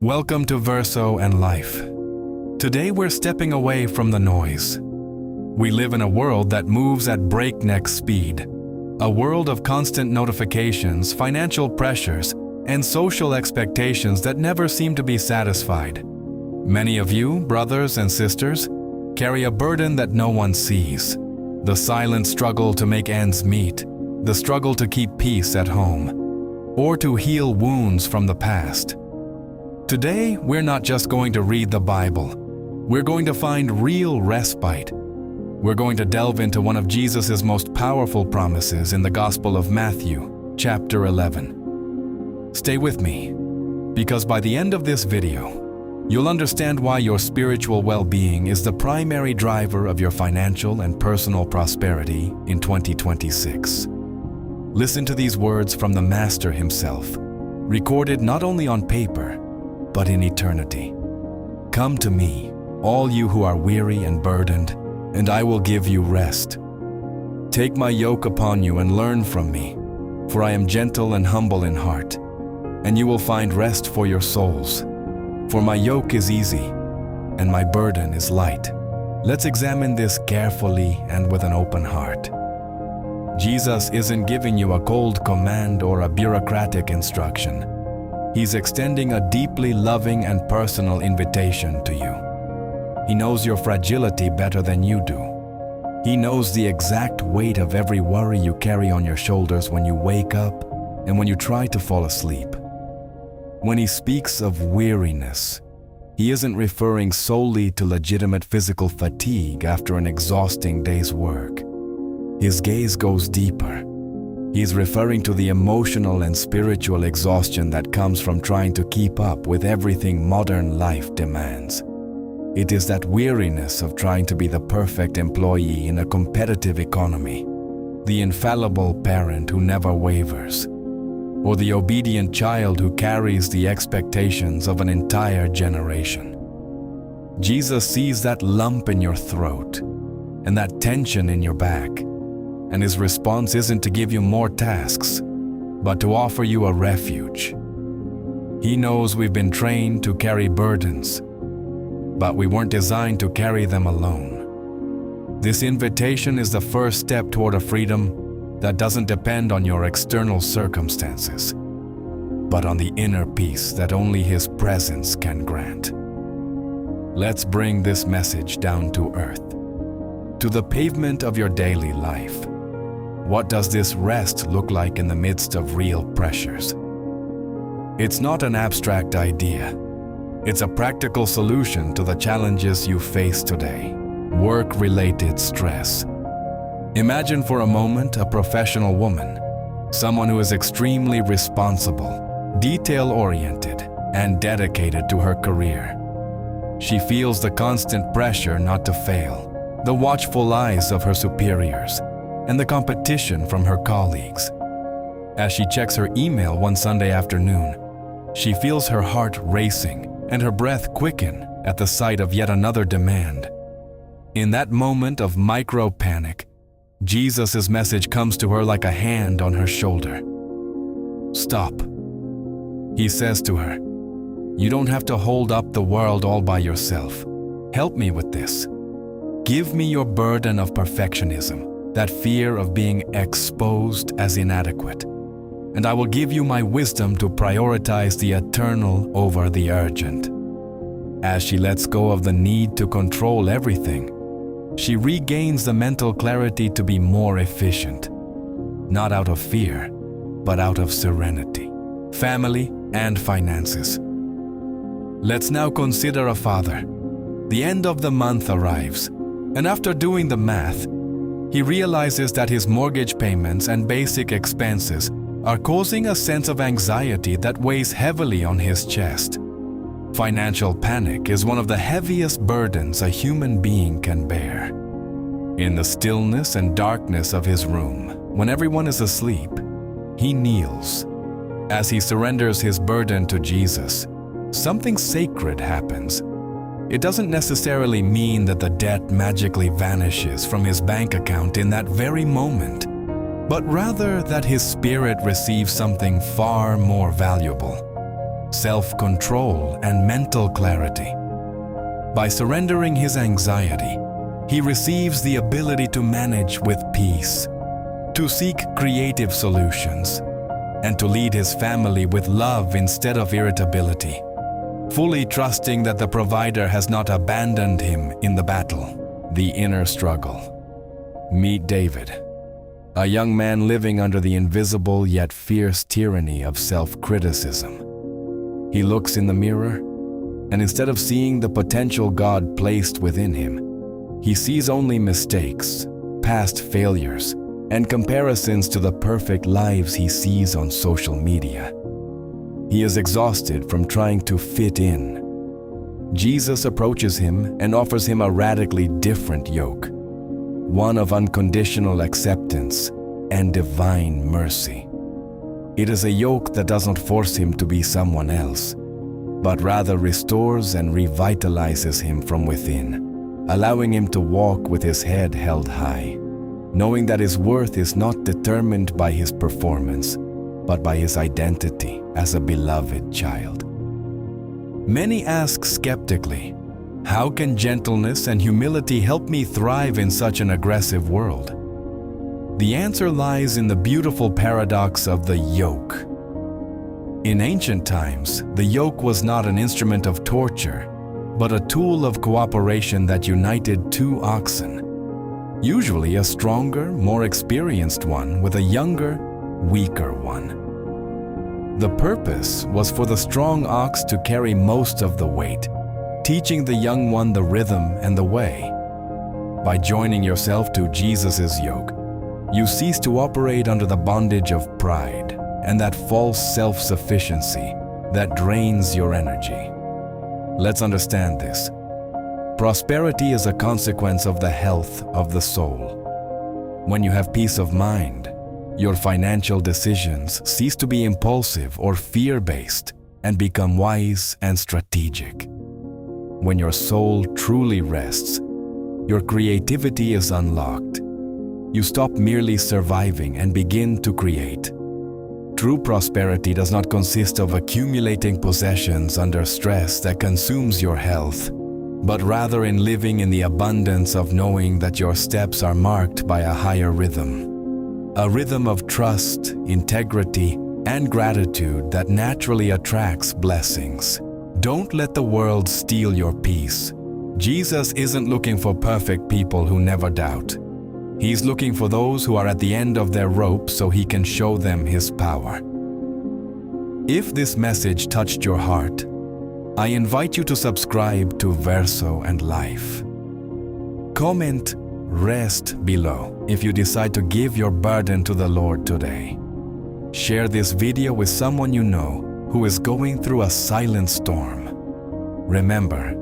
Welcome to Verso and Life. Today we're stepping away from the noise. We live in a world that moves at breakneck speed, a world of constant notifications, financial pressures, and social expectations that never seem to be satisfied. Many of you, brothers and sisters, carry a burden that no one sees. The silent struggle to make ends meet, the struggle to keep peace at home, or to heal wounds from the past. Today, we're not just going to read the Bible. We're going to find real respite. We're going to delve into one of Jesus' most powerful promises in the Gospel of Matthew, chapter 11. Stay with me, because by the end of this video, you'll understand why your spiritual well-being is the primary driver of your financial and personal prosperity in 2026. Listen to these words from the Master himself, recorded not only on paper, but in eternity. Come to me, all you who are weary and burdened, and I will give you rest. Take my yoke upon you and learn from me, for I am gentle and humble in heart, and you will find rest for your souls. For my yoke is easy, and my burden is light. Let's examine this carefully and with an open heart. Jesus isn't giving you a cold command or a bureaucratic instruction. He's extending a deeply loving and personal invitation to you. He knows your fragility better than you do. He knows the exact weight of every worry you carry on your shoulders when you wake up and when you try to fall asleep. When he speaks of weariness, he isn't referring solely to legitimate physical fatigue after an exhausting day's work. His gaze goes deeper. He's referring to the emotional and spiritual exhaustion that comes from trying to keep up with everything modern life demands. It is that weariness of trying to be the perfect employee in a competitive economy, the infallible parent who never wavers, or the obedient child who carries the expectations of an entire generation. Jesus sees that lump in your throat and that tension in your back. And his response isn't to give you more tasks, but to offer you a refuge. He knows we've been trained to carry burdens, but we weren't designed to carry them alone. This invitation is the first step toward a freedom that doesn't depend on your external circumstances, but on the inner peace that only his presence can grant. Let's bring this message down to earth, to the pavement of your daily life. What does this rest look like in the midst of real pressures? It's not an abstract idea. It's a practical solution to the challenges you face today. Work-related stress. Imagine for a moment a professional woman, someone who is extremely responsible, detail-oriented, and dedicated to her career. She feels the constant pressure not to fail, the watchful eyes of her superiors, and the competition from her colleagues. As she checks her email one Sunday afternoon, she feels her heart racing and her breath quicken at the sight of yet another demand. In that moment of micro-panic, Jesus' message comes to her like a hand on her shoulder. Stop. He says to her, you don't have to hold up the world all by yourself. Help me with this. Give me your burden of perfectionism, that fear of being exposed as inadequate, and I will give you my wisdom to prioritize the eternal over the urgent. As she lets go of the need to control everything, she regains the mental clarity to be more efficient, not out of fear, but out of serenity, family, and finances. Let's now consider a father. The end of the month arrives, and after doing the math, he realizes that his mortgage payments and basic expenses are causing a sense of anxiety that weighs heavily on his chest. Financial panic is one of the heaviest burdens a human being can bear. In the stillness and darkness of his room, when everyone is asleep, he kneels. As he surrenders his burden to Jesus, something sacred happens. It doesn't necessarily mean that the debt magically vanishes from his bank account in that very moment, but rather that his spirit receives something far more valuable. self-control, and mental clarity. By surrendering his anxiety, he receives the ability to manage with peace, to seek creative solutions, and to lead his family with love instead of irritability, fully trusting that the provider has not abandoned him in the battle, the inner struggle. Meet David, a young man living under the invisible yet fierce tyranny of self-criticism. He looks in the mirror, and instead of seeing the potential God placed within him, he sees only mistakes, past failures, and comparisons to the perfect lives he sees on social media. He is exhausted from trying to fit in. Jesus approaches him and offers him a radically different yoke, one of unconditional acceptance and divine mercy. It is a yoke that doesn't force him to be someone else, but rather restores and revitalizes him from within, allowing him to walk with his head held high, knowing that his worth is not determined by his performance, but by his identity as a beloved child. Many ask skeptically, how can gentleness and humility help me thrive in such an aggressive world? The answer lies in the beautiful paradox of the yoke. In ancient times, the yoke was not an instrument of torture, but a tool of cooperation that united two oxen, usually a stronger, more experienced one with a younger, weaker one. The purpose was for the strong ox to carry most of the weight, teaching the young one the rhythm and the way. By joining yourself to Jesus' yoke, you cease to operate under the bondage of pride and that false self-sufficiency that drains your energy. Let's understand this. Prosperity is a consequence of the health of the soul. When you have peace of mind, your financial decisions cease to be impulsive or fear-based and become wise and strategic. When your soul truly rests, your creativity is unlocked. You stop merely surviving and begin to create. True prosperity does not consist of accumulating possessions under stress that consumes your health, but rather in living in the abundance of knowing that your steps are marked by a higher rhythm, a rhythm of trust, integrity, and gratitude that naturally attracts blessings. Don't let the world steal your peace. Jesus isn't looking for perfect people who never doubt. He's looking for those who are at the end of their rope so he can show them his power. If this message touched your heart, I invite you to subscribe to Verso and Life. Comment "Rest" below if you decide to give your burden to the Lord today. Share this video with someone you know who is going through a silent storm. Remember,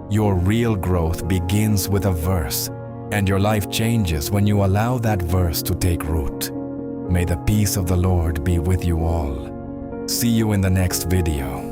your real growth begins with a verse, and your life changes when you allow that verse to take root. May the peace of the Lord be with you all. See you in the next video.